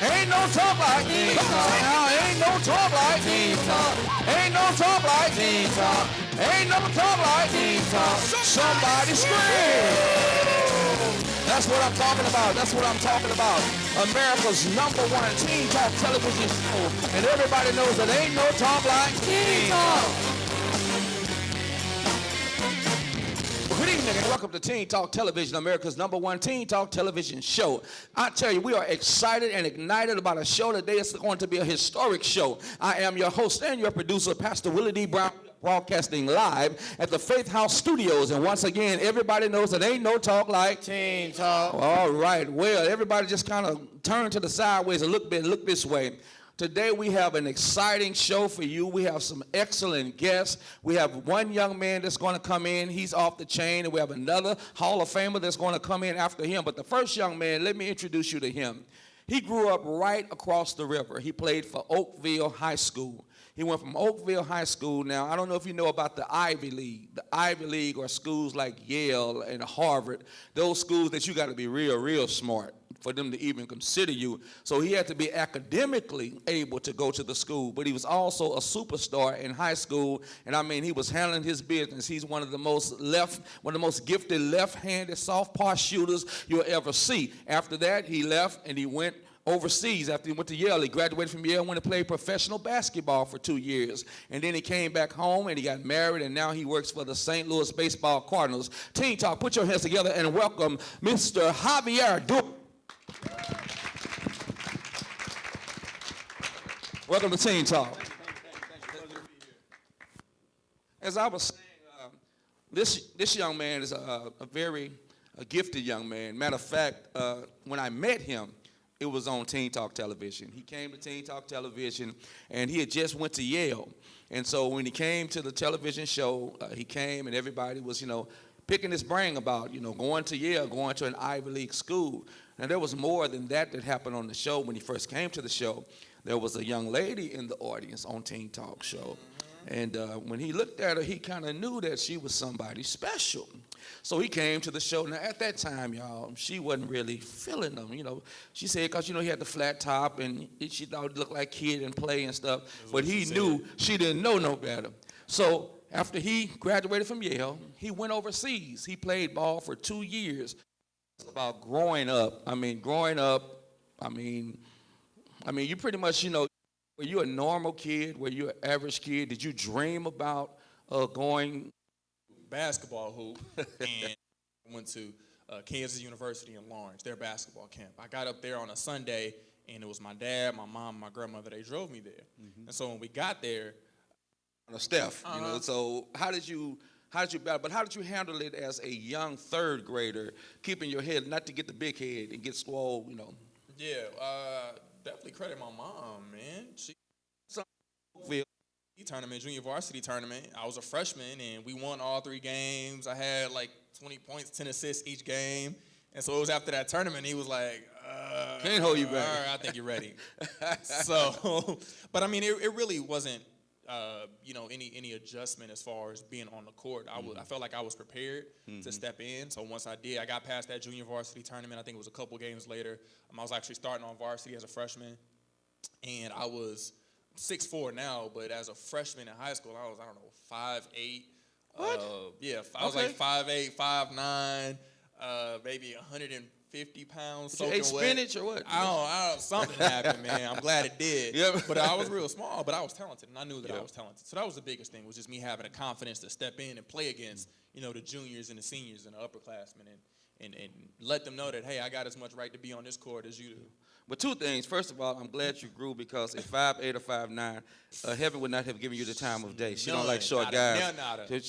Ain't no talk like Team Talk. Now ain't no talk like Team Talk. Ain't no talk like Team Talk. Ain't no talk like Team Talk. Somebody scream. That's what I'm talking about. That's what I'm talking about. America's #1 Teen Talk television show. And everybody knows that ain't no talk like Teen Talk. Good evening and welcome to Teen Talk Television, America's #1 Teen Talk television show. I tell you, we are excited and ignited about a show today. It's going to be a historic show. I am your host and your producer, Pastor Willie D. Brown, broadcasting live at the Faith House Studios. And once again, everybody knows that ain't no talk like Teen Talk. All right. Well, everybody just kind of turn to the sideways and look this way. Today we have an exciting show for you. We have some excellent guests. We have one young man that's going to come in. He's off the chain. And we have another Hall of Famer that's going to come in after him. But the first young man, let me introduce you to him. He grew up right across the river. He played for Oakville High School. He went from Oakville High School. Now, I don't know if you know about the Ivy League. The Ivy League are schools like Yale and Harvard. Those schools that you got to be real smart for them to even consider you. So he had to be academically able to go to the school, but he was also a superstar in high school. And I mean, he was handling his business. He's one of the most gifted left-handed softball shooters you'll ever see. After that, he left and he went overseas. After he went to Yale, he graduated from Yale, went to play professional basketball for 2 years. And then he came back home and he got married, and now he works for the St. Louis baseball Cardinals. Teen Talk, put your hands together and welcome Mr. Javier Duren. Welcome to Teen Talk. As I was saying, this young man is a very gifted young man. Matter of fact, when I met him, it was on Teen Talk Television. He came to Teen Talk Television, and he had just went to Yale. And so when he came to the television show, he came, and everybody was, picking his brain about, going to Yale, going to an Ivy League school. And there was more than that happened on the show. When he first came to the show, there was a young lady in the audience on Teen Talk show. And when he looked at her, he kind of knew that she was somebody special. So he came to the show. Now, at that time, y'all, she wasn't really feeling him, She said, because, he had the flat top, and she thought it looked like Kid and Play and stuff. But he knew she didn't know no better. So after he graduated from Yale, he went overseas. He played ball for 2 years. It's about growing up. You pretty much, were you a normal kid? Were you an average kid? Did you dream about going basketball hoop? And went to Kansas University in Lawrence, their basketball camp. I got up there on a Sunday, and it was my dad, my mom, my grandmother. They drove me there. Mm-hmm. And so when we got there, Steph, so how did you battle? But how did you handle it as a young third grader, keeping your head, not to get the big head and get swole, Yeah, definitely credit my mom, man. She tournament, junior varsity tournament. I was a freshman, and we won all 3 games. I had like 20 points, 10 assists each game. And so it was after that tournament, he was like, can't hold you back. All right, I think you're ready. So, but I mean, it really wasn't, any adjustment as far as being on the court. I felt like I was prepared to step in. So once I did, I got past that junior varsity tournament. I think it was a couple games later. I was actually starting on varsity as a freshman, and I was 6'4" now, but as a freshman in high school, I was, 5'8". What? I was like 5'8", 5'9", maybe 150 pounds. You ate spinach or what? I don't, something happened, man. I'm glad it did. Yep. But I was real small, but I was talented, and I knew that I was talented. So that was the biggest thing, was just me having the confidence to step in and play against, the juniors and the seniors and the upperclassmen and let them know that, hey, I got as much right to be on this court as you do. But 2 things. First of all, I'm glad you grew, because at 5'8" or 5'9", heaven would not have given you the time of day. She don't like short guys.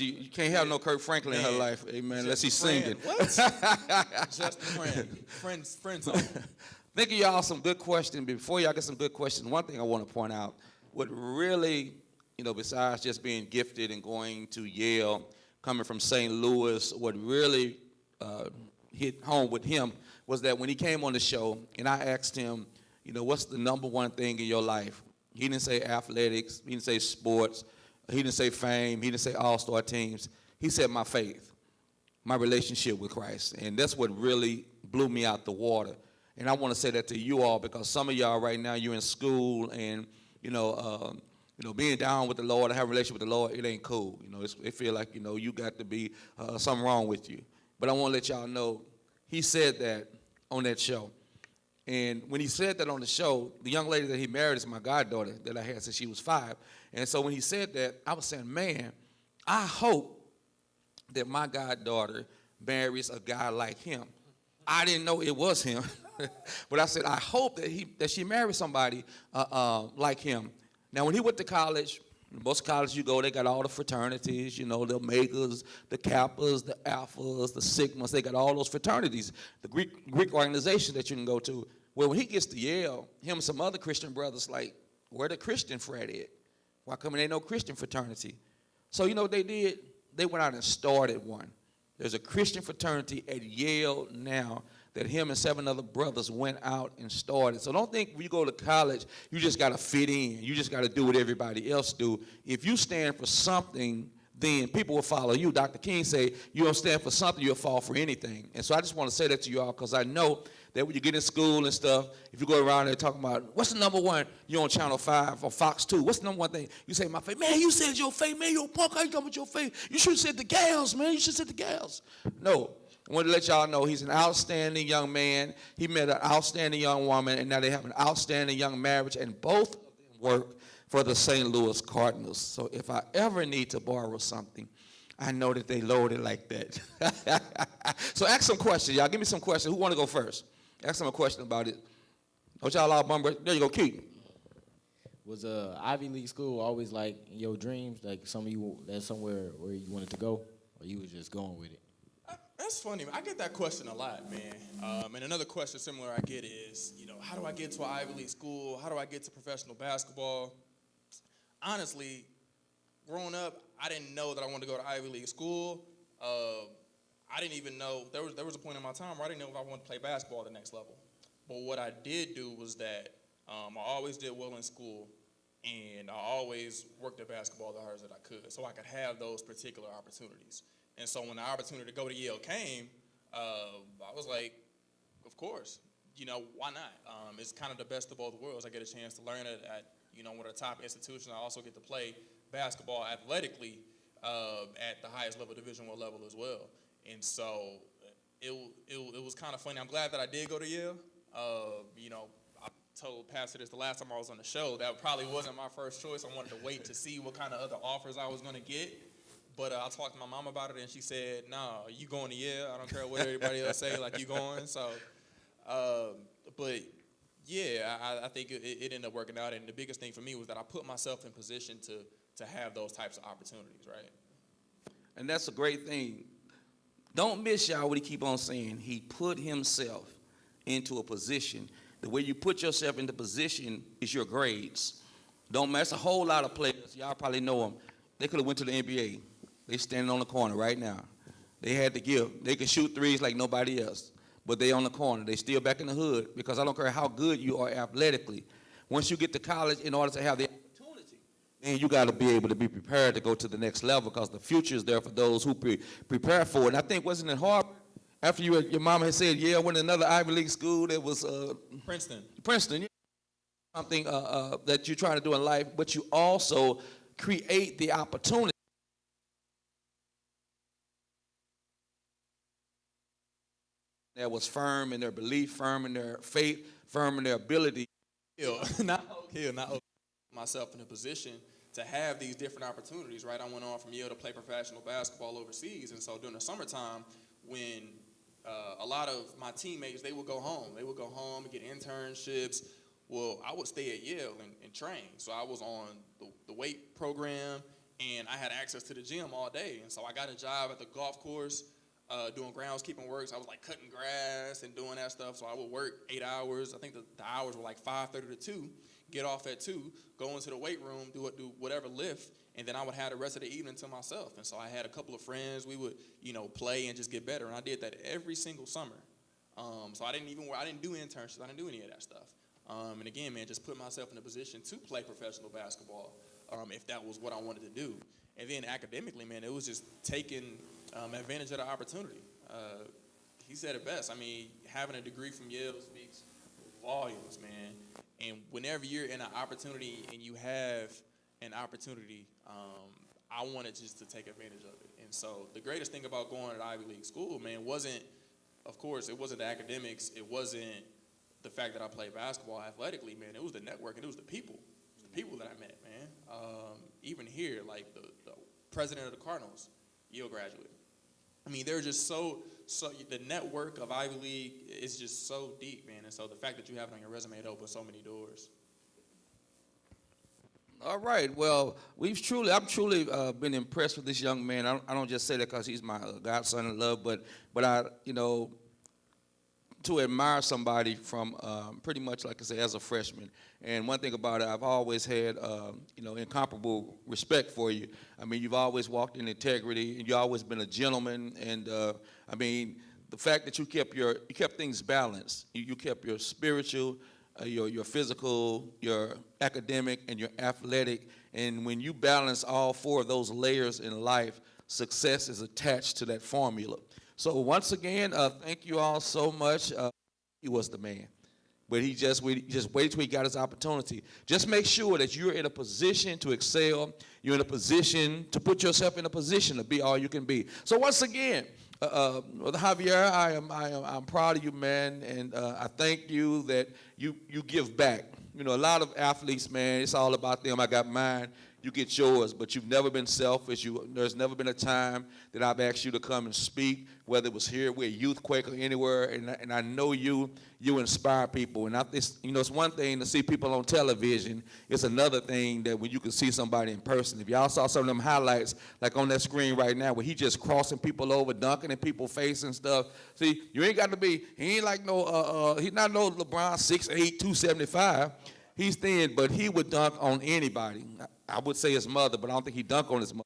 You can't have no Kirk Franklin in her life, amen, unless he's singing. What? Just a friend. Friend zone. Think of y'all some good questions. Before y'all get some good questions, one thing I want to point out, what really, besides just being gifted and going to Yale, coming from St. Louis, what really hit home with him was that when he came on the show and I asked him, what's the #1 thing in your life? He didn't say athletics. He didn't say sports. He didn't say fame. He didn't say all-star teams. He said my faith, my relationship with Christ. And that's what really blew me out the water. And I want to say that to you all because some of y'all right now, you're in school and, being down with the Lord, have a relationship with the Lord, it ain't cool. It feel like, you got to be something wrong with you. But I want to let y'all know, he said that on that show. And when he said that on the show, the young lady that he married is my goddaughter that I had since she was 5. And so when he said that, I was saying, man, I hope that my goddaughter marries a guy like him. I didn't know it was him, but I said, I hope that she marries somebody like him. Now, when he went to college, most colleges you go, they got all the fraternities, the Omegas, the Kappas, the Alphas, the Sigmas. They got all those fraternities, the Greek organization that you can go to. Well, when he gets to Yale, him and some other Christian brothers like, where the Christian frat at? Why come there ain't no Christian fraternity? So you know what they did? They went out and started one. There's a Christian fraternity at Yale now that him and 7 other brothers went out and started. So don't think when you go to college, you just got to fit in. You just got to do what everybody else do. If you stand for something, then people will follow you. Dr. King say, you don't stand for something, you'll fall for anything. And so I just want to say that to you all because I know that when you get in school and stuff, if you go around there talking about, what's the number one, you're on Channel 5 or Fox 2, what's the number one thing? You say, my faith, man, you said your faith, man, you're a punk, how you talking about your faith? You should have said the gals, man, you should have said the gals. No, I want to let y'all know he's an outstanding young man. He met an outstanding young woman, and now they have an outstanding young marriage, and both of them work for the St. Louis Cardinals. So if I ever need to borrow something, I know that they load it like that. So ask some questions, y'all. Give me some questions. Who want to go first? Ask them a question about it. Don't y'all all bummer? There you go, Keith. Was Ivy League school always like in your dreams? Like some of you, that's somewhere where you wanted to go, or you was just going with it? That's funny. I get that question a lot, man. And another question similar I get is, how do I get to an Ivy League school? How do I get to professional basketball? Honestly, growing up, I didn't know that I wanted to go to Ivy League school. I didn't even know, there was a point in my time where I didn't know if I wanted to play basketball at the next level. But what I did do was that I always did well in school, and I always worked at basketball the hardest that I could so I could have those particular opportunities. And so when the opportunity to go to Yale came, I was like, of course, why not? It's kind of the best of both worlds. I get a chance to learn it at one of the top institutions. I also get to play basketball athletically at the highest level, Division I level as well. And so it was kind of funny. I'm glad that I did go to Yale. I told Pastor this the last time I was on the show. That probably wasn't my first choice. I wanted to wait to see what kind of other offers I was going to get. But I talked to my mom about it, and she said, "No, you going to Yale. I don't care what everybody else say. Like, you going." So, but yeah, I think it ended up working out. And the biggest thing for me was that I put myself in position to have those types of opportunities, right? And that's a great thing. Don't miss y'all what he keep on saying. He put himself into a position. The way you put yourself into position is your grades. Don't mess. That's a whole lot of players. Y'all probably know them. They could have went to the NBA. They standing on the corner right now. They had to give. They can shoot threes like nobody else, but they on the corner. They still back in the hood because I don't care how good you are athletically. Once you get to college, in order to have the opportunity, then you got to be able to be prepared to go to the next level because the future is there for those who prepare for it. And I think, wasn't it hard after your mama had said, yeah, I went to another Ivy League school that was Princeton. Princeton, something that you're trying to do in life, but you also create the opportunity. That was firm in their belief, firm in their faith, firm in their ability. Not myself in a position to have these different opportunities, right? I went on from Yale to play professional basketball overseas, and so during the summertime, when a lot of my teammates, they would go home. They would go home and get internships. Well, I would stay at Yale and train. So I was on the weight program, and I had access to the gym all day. And so I got a job at the golf course doing groundskeeping work. So I was like cutting grass and doing that stuff. So I would work 8 hours. I think the hours were like 5:30 to 2, get off at 2, go into the weight room, do whatever lift, and then I would have the rest of the evening to myself. And so I had a couple of friends. We would, play and just get better. And I did that every single summer. So I didn't do internships. I didn't do any of that stuff. And again, man, just put myself in a position to play professional basketball if that was what I wanted to do. And then academically, man, it was just taking advantage of the opportunity. he said it best. I mean, having a degree from Yale speaks volumes, man. And whenever you're in an opportunity and you have an opportunity, I wanted just to take advantage of it. And so the greatest thing about going to Ivy League school, man, wasn't, of course, it wasn't the academics. It wasn't the fact that I played basketball athletically, man. It was the network and it was the people. It was the people that I met, man. Even here, like the president of the Cardinals, Yale graduate. I mean, they're just so the network of Ivy League is just so deep, man. And so the fact that you have it on your resume, it opens so many doors. All right. Well, I've truly been impressed with this young man. I don't just say that because he's my godson in love, but I, to admire somebody from pretty much, like I say, as a freshman. And one thing about it, I've always had, incomparable respect for you. I mean, you've always walked in integrity, and you've always been a gentleman. And the fact that you kept things balanced. You kept your spiritual, your physical, your academic, and your athletic. And when you balance all four of those layers in life, success is attached to that formula. So once again, thank you all so much. He was the man. But we just waited till he got his opportunity. Just make sure that you're in a position to excel. You're in a position to put yourself in a position to be all you can be. So once again, Javier, I'm proud of you, man, and I thank you that you give back. A lot of athletes, man, it's all about them. I got mine. You get yours, but you've never been selfish. There's never been a time that I've asked you to come and speak, whether it was here, we're Youth Quake, or anywhere, and I know you inspire people. And it's one thing to see people on television. It's another thing that when you can see somebody in person. If y'all saw some of them highlights, like on that screen right now, where he just crossing people over, dunking in people's face and stuff. See, you ain't got to be, he ain't like he's not no LeBron 6'8", 275. He's thin, but he would dunk on anybody. I would say his mother, but I don't think he dunked on his mother.